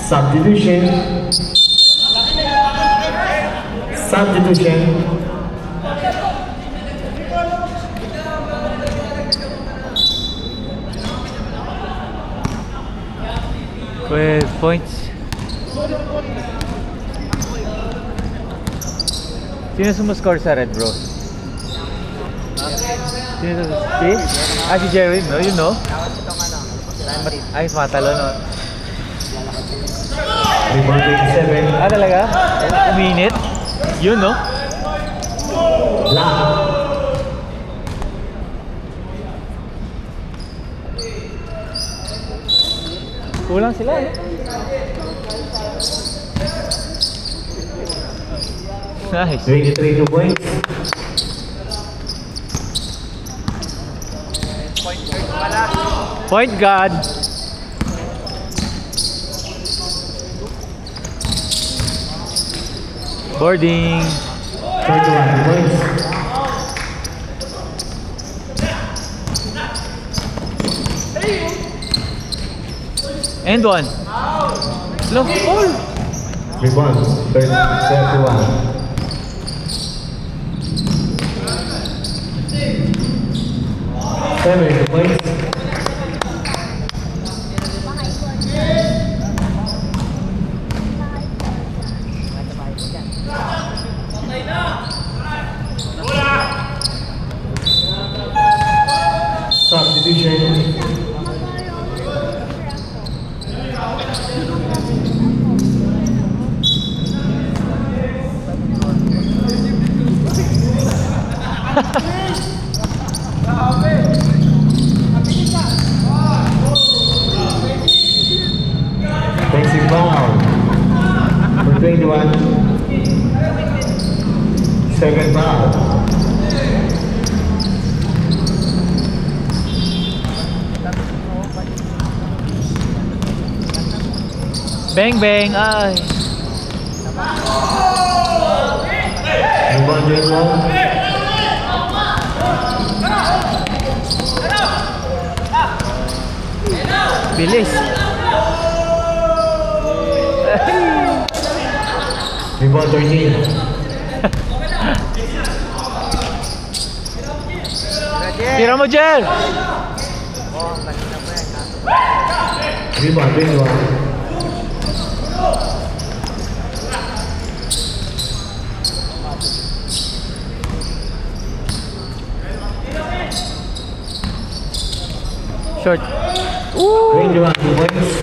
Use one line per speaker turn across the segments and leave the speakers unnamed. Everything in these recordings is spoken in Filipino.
Substitution. Substitution.
With points. Sino sumuscore sa red, bro? Sino si? Si Jerwin, no? You know? Ay, matalo, no?
Rebound 27.
Talaga? Uminit? Yun, no?
Black.
Kulang sila, eh. Nice.
23 points.
Point guard. Boarding.
31 points.
And one. Look, ball.
Rebound 31. Seven points. Substitution. Offensive foul for 21. Second foul.
Bang, bang. Ay.
Rebound 21.
Bilis.
Rebound 13.
Tira mo, Jer.
Rebound 21.
Short.
21 points.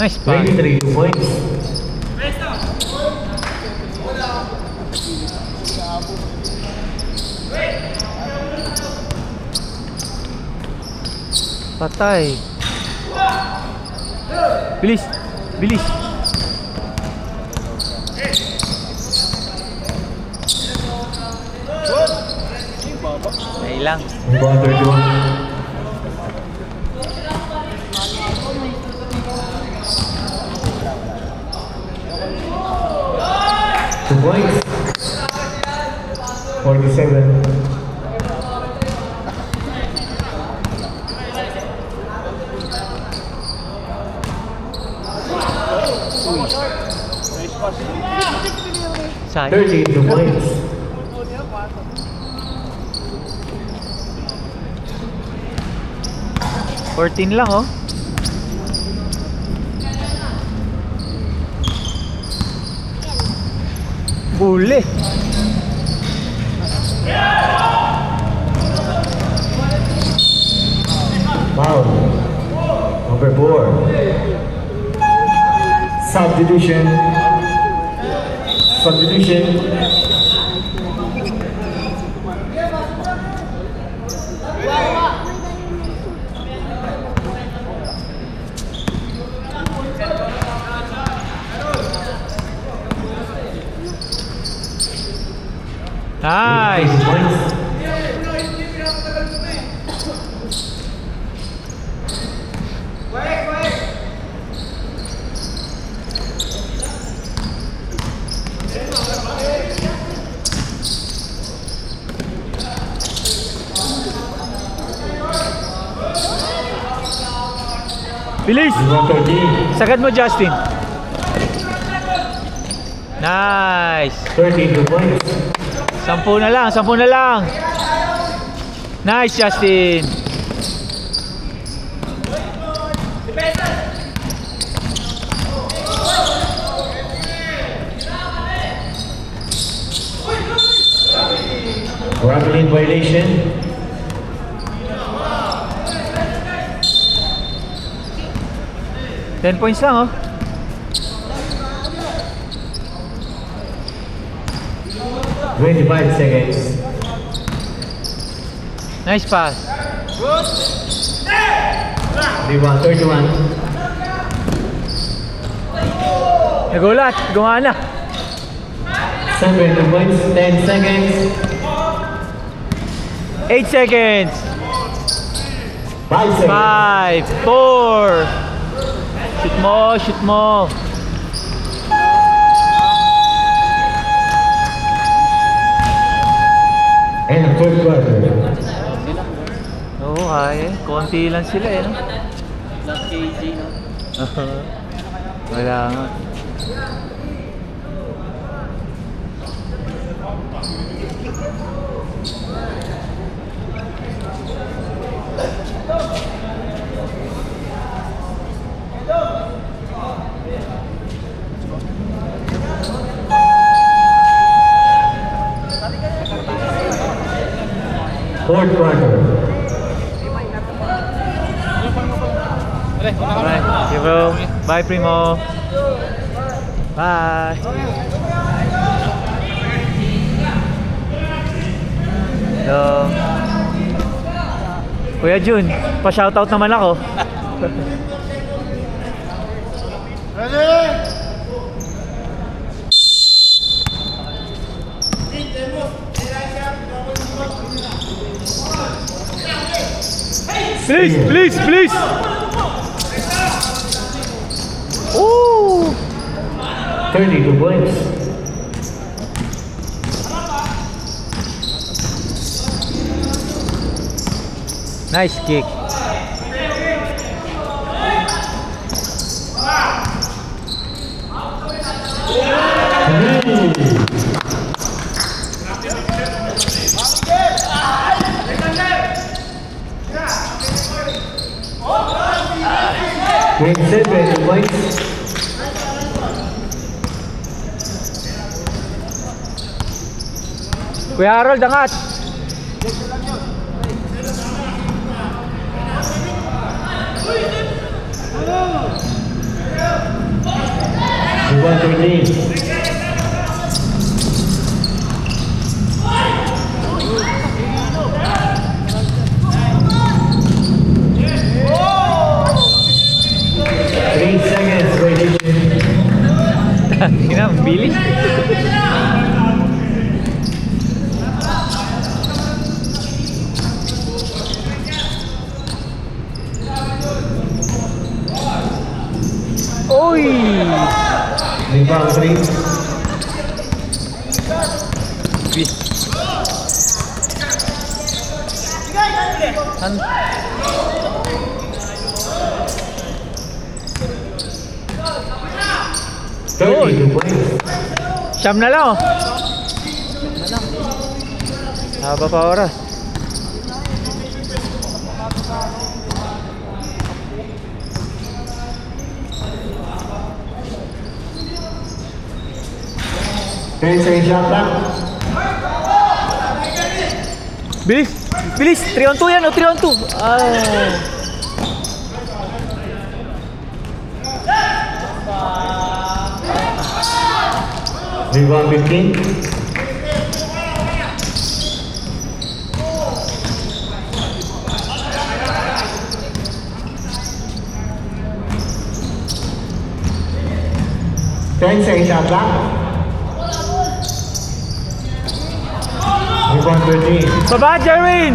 Nice pass.
23 points.
Patay. Bilis. Bilis. Ay lang.
Rebound 31. Two points. 47.
Sayang.
32 points.
$14 lang, oh. Huli.
Foul. Number 4. Substitution. Substitution.
Nice.
Points.
Bilis!
Rebound 13.
Sagad mo, Justin. Nice!
32 points.
10 na lang, 10 na lang. Nice, Justin.
Rapid violation.
Ten points lang, oh.
Twenty-five seconds.
Nice pass.
Rebound 31.
Nagulat, gumana.
7 points. 10 seconds.
8 seconds.
5 seconds.
5, 4. Shoot mo, shoot mo.
And the third quarter.
Oo, kaya. Konti lang sila, eh, no?
Last KG, no?
Wala nga.
Fourth quarter.
Alright, okay bro. Bye, Primo. Bye. Hello. Kuya Jun, pa-shoutout naman ako. Please, please, please. Ooh.
32 points.
Nice kick.
Twenty-seven points.
Kuya Harold, angat.
Rebound 13. Three seconds violation.
Tingnan, ang bilis. Oy!
Rebound 3.
An
32 points.
Siyam na lang, oh. Haba pa oras.
Ten seconds shot clock.
Bilis! Bilis! 3 on 2 yan, oh. 3 on 2. Ah.
Rebound 15. Ten seconds shot clock. Rebound 13.
Baba, Jerwin!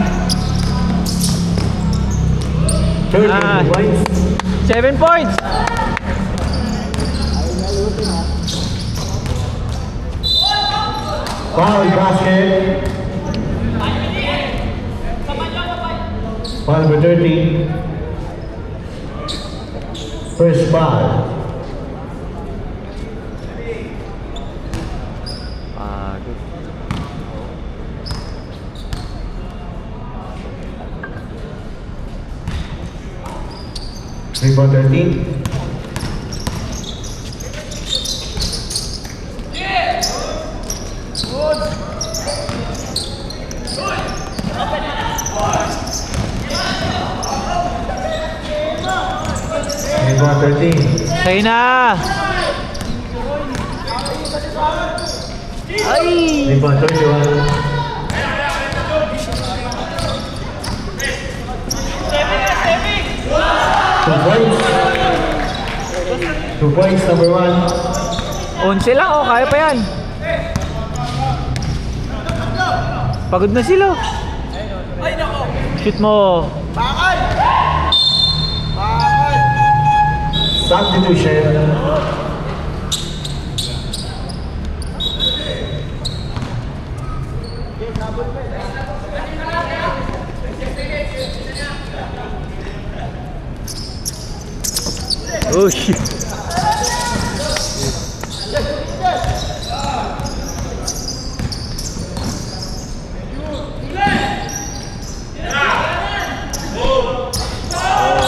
32
Ah.
points.
7 points!
Foul basket. Foul number 13. First ball.
Pagod.
Rebound 13. Rebound 13.
Sa'yo na! Ay!
Rebound 31. Two points. 2 points, number 1.
11 lang, oh, kaya pa yan. Pagod na sila. Shoot mo.
Substitution.
Oh shit.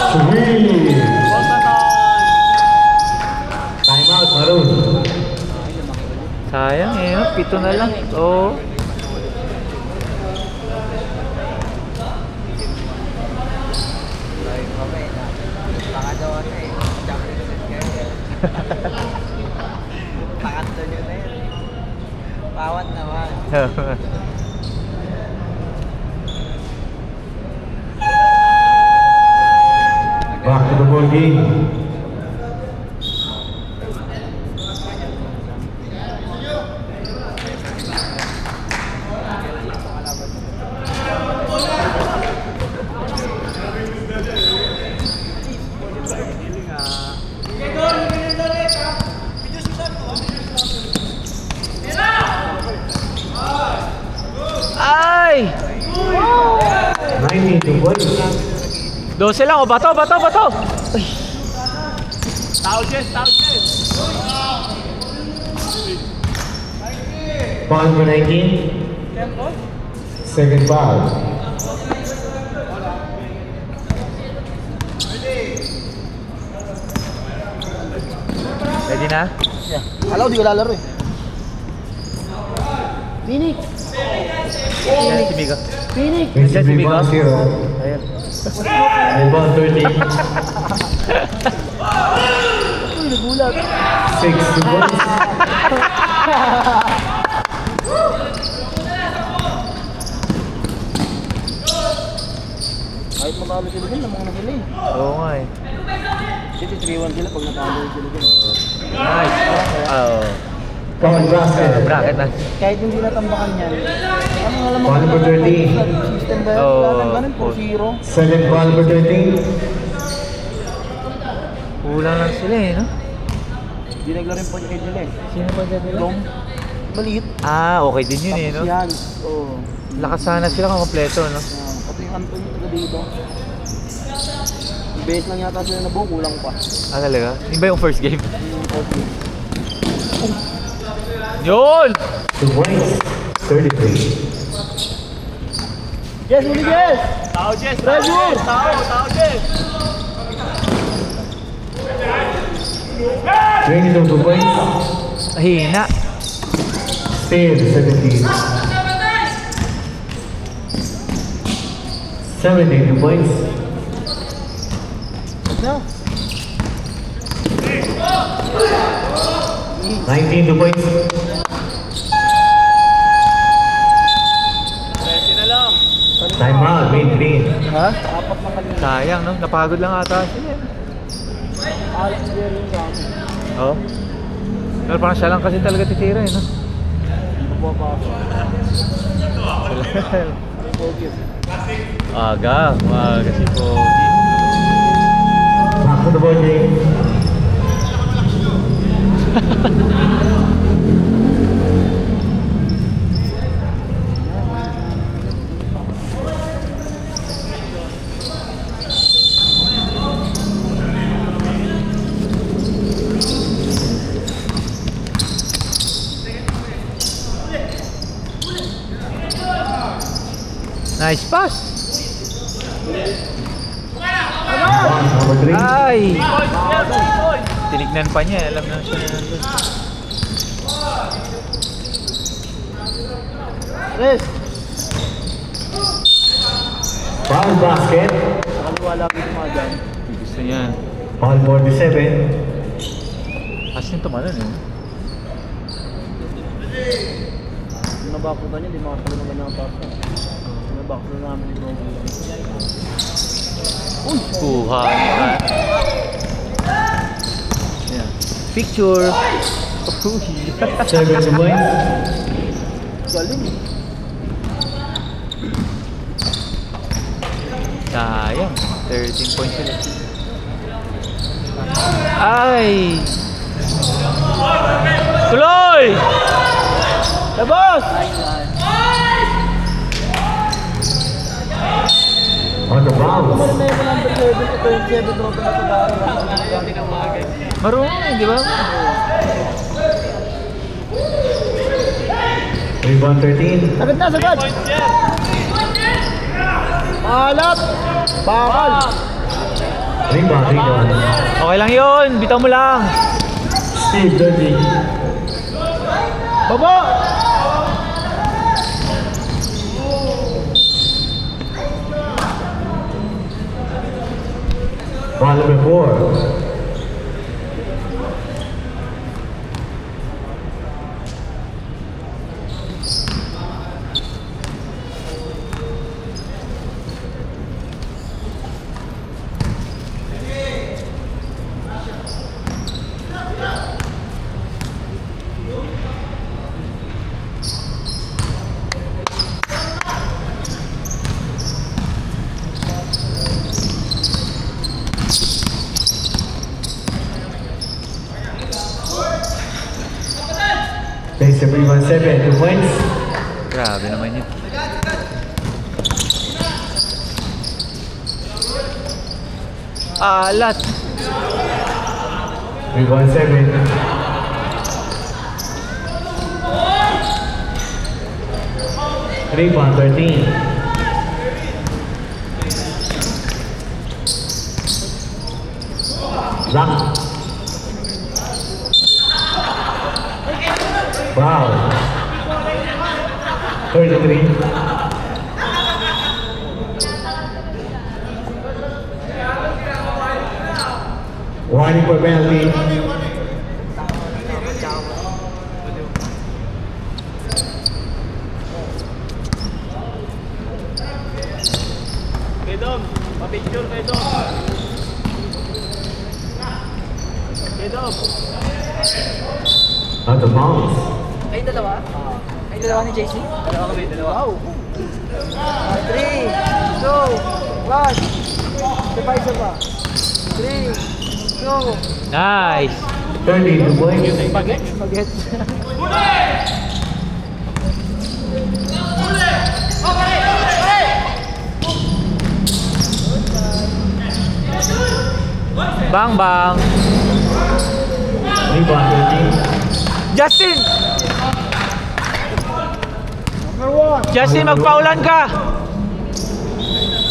Sweet. Time out, Maroon.
Sayang eh, no? 7 na lang. Oh.
Pangatlo nyo na yun. Bawat naman.
Back to the ball game.
Ay!
19 points.
12 lang, oh, bato, bato, bato. Ay.
Foul number 19. Second foul.
Ready na?
Alaw, di ko lalaro eh. Phoenix!
Yan si Migo.
Phoenix!
Nandiyan si Migo.
Rebound 0.
Ayan.
Rebound 13.
Uy, nagulat.
6 points.
Kahit matalo sila dyan, namang na sila eh.
Oo nga eh.
Kasi 3-1 sila pag natalo sila dyan.
Nice. Oh.
Foul basket.
Bracket na.
Kahit hindi natambakan yan. Ano nga lang
Foul number 13.
system ba yan?
Oo.
Wala nang ganun, 4-0.
Second foul number 13.
Kulang lang sila eh, no?
Hindi naglaro yung point guard nila eh.
Sino pa dyan nila?
Dom, maliit.
Ah, okay din yun eh, no?
Tapos yan. Oo.
Lakas sana sila kung kompleto, no?
Pati yung Anthony taga dito. Yung base lang yata sila na buo, kulang pa.
Ah, talaga? Yun ba yung first game?
Okay.
Yun!
2 points. 33.
Yes, uli yes!
Tao, Jess!
Treasure!
Tao, Jess!
22 points.
Hina.
Still 17. 72 points.
No.
19 points. Time out, mid green.
Ha?
Apat na kanina.
Sayang, no? Napagod lang ata sila.
Alex Jerry yung dami.
Oh. Pero parang siya lang kasi talaga titira, eh, no?
Bumababa. Focus.
Aga si Pogi.
Back to the ball game.
Nice pass.
Bounce number 3.
Ay! Tinignan pa niya, alam na siya na nandun.
Yes!
Foul basket.
Sa kaliwa lagi dumadaan.
Gusto niya.
Foul 47.
As nito tumalon eh.
Yung nabakrutan niya, di makakalo naman ng pasta. Yung nabakrutan namin ni Bro.
Uy! Kuha naman. Yan. Picture! Uy!
7 points.
Galing.
Sayang. 13 points sila. Ay! Tuloy!
Labas!
On the bounce.
Kumari na yung number 7, ito yung 7 trophy na pag-aaral.
Marunong eh, di ba?
Rebound 13.
Sagad na, sagad! Malap! Bakal!
Rebound 3-1.
Okay lang yun, bitaw mo lang.
Steve Dundee.
Baba!
Foul number 4. Thanks everyone. 7 points.
Grabe naman yun. Alat!
Rebound 7. Rebound 13. Lock. Wow. 33. Warning for penalty.
Kay Dom, pa-picture kay Dom. Kay Dom.
Out of bounds.
Ay, dalawa? Ay, dalawa ni JC?
Dalawa kami, dalawa.
Wow! 3, 2, 1. Isa pa. 3, 2,
Nice!
32 points.
Bagets?
Bagets.
Bang bang!
Rebound 13.
Justin!
Number 1.
Justin, magpaulan ka!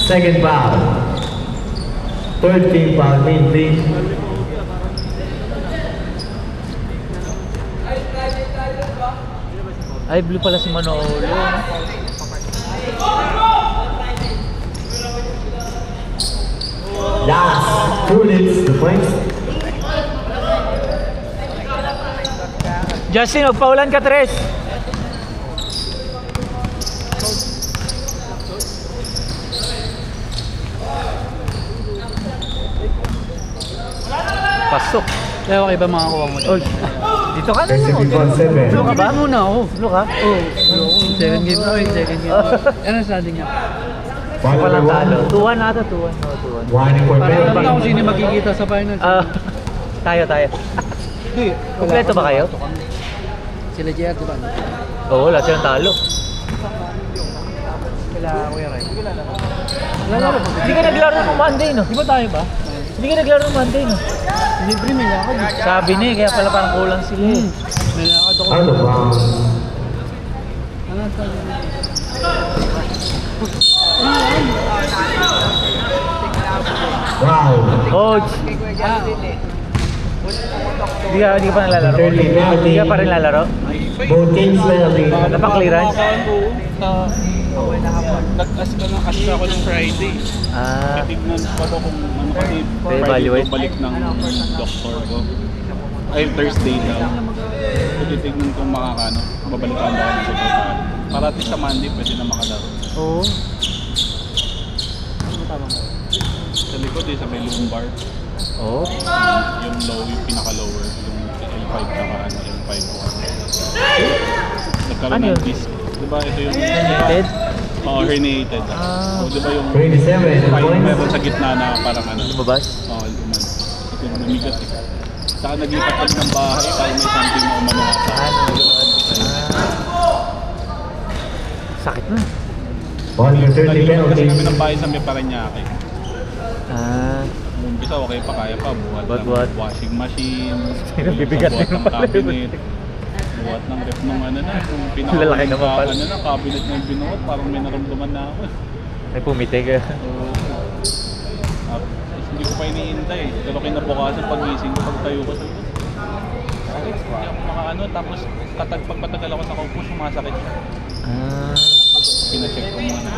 Second foul. Third team foul, main team.
Ay, blue pala si Manolo.
Last 2 minutes, the points.
Justin, magpaulan ka, Tres! Pasok.
Kaya okay ba makakuha mo
Oy, dito ka na
There's a
lang.
rebound 7.
Blue ka ba?
muna ako.
Blue ka?
Oo. Second game na second game. Ano sabi niya?
Foul
Walang
number
talo.
1.
2-1 ata, 2-1. No, 2-1.
Warning for
Para alam na
penalty.
kung sino magkikita sa finals.
Tayo.
Hindi.
Kompleto ba kayo?
Sila JR, di ba?
Oo, lahat silang talo.
Sila Kuya Ray.
Hindi ka naglaro ng Monday, no?
Di ba tayo ba?
Hindi ka naglaro ng Monday, no?
Libre may lakad.
Sabi niya, kaya pala parang kulang sila eh.
May lakad ako.
Out of bounds.
Ano sabi niya?
Wow.
Coach! Hindi ka pa nalalaro?
30 penalty.
Hindi ka pa rin lalaro?
Both teams penalty.
Napang-clearance?
Nag-as ka ng as ako ng Friday.
Ah,
Tignan ko ba kung ano kasi Friday
evaluate.
ko balik ng doktor ko. Ay, Thursday daw. So, titignan kung makakano. Babalikan daw ng sekretary. Para at least sa Monday, pwede na makalaro.
oo.
Sa likod sa may lumbar.
Oo.
Yung low, yung pinaka-lower. Yung L5 tsaka L5 ko. Nagkaroon
Ano
ng
yun?
disc. Diba ito yung...
Herniated?
Oo, herniated.
Ah.
O diba yung
27
pipe
points.
meron sa gitna na parang ano.
Lumabas?
Oo, luman. Ito yung namigat eh. Saka naglipat kami ng bahay para may something na umano sa
Ano yun? Sakit na.
On your 30
Nalipat kasi kami ng
penalty.
bahay sa may Paranaque.
Ah,
Umpisa okay pa, kaya pa. Buhat
Buhat.
ng washing machine.
Bibigat
buhat
din
ng
pala yun.
cabinet. Buhat ng ref nung ano na. Yung
Lalaki naman pala.
Ano na, cabinet na yung binuhat. Parang may naramdaman na ako.
may pumitig.
Hindi ko pa iniintay. Pero kinabukasan pagising ko, pagtayo ko sa hindi ako makaano. Tapos pagpatagal ako sa kaupo, sumasakit siya.
Ah,
Pina-check ko muna.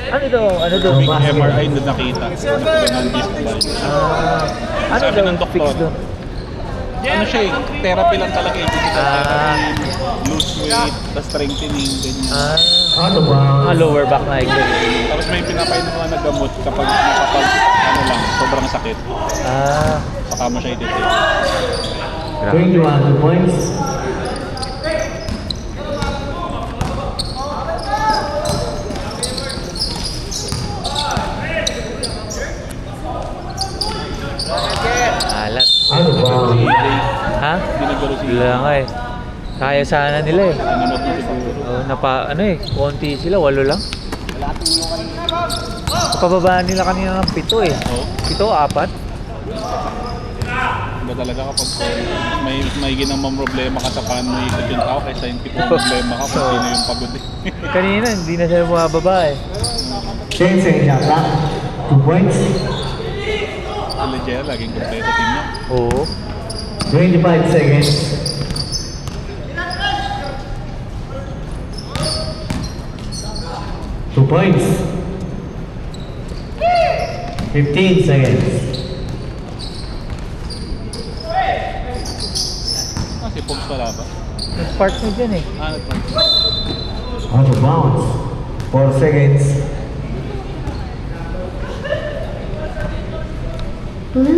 ano daw? Ano daw?
Big MRI na nakita. Ng disc valve.
Ano
Sabi
daw?
ng doktor.
Fix doon?
Ano siya eh, therapy lang talaga eh. Physical
Ah.
therapy, lose weight, the strengthening, ganyan.
Out of bounds.
Lower back na exercise.
Tapos may pinapainom mga na gamot kapag ano lang, sobrang sakit.
Ah,
Saka mo siya i-detect.
grabe.
21 points.
Alat.
Out of bounds.
Ha?
Hindi naglaro si
Wala nga eh. Kaya sana nila eh.
Nanamot mo siguro.
Oh, ano eh, konti sila, 8 lang. Pababaan nila kanina ng 7 eh.
Oo.
7, 4.
Iba talaga kapag may ginamang problema ka sa paano ikot yung tao kaysa yung tipong problema ka kung sino yung pagod eh.
Kanina, hindi na sila bumababa eh.
10 seconds shot clock. 2 points.
Sa Legera, laging kompleto team niya.
Oo.
25 seconds. Two points. 15 seconds.
Si Pogs wala ba?
Nag-spark mo dyan eh.
Ano to?
Out of bounds. 4 seconds.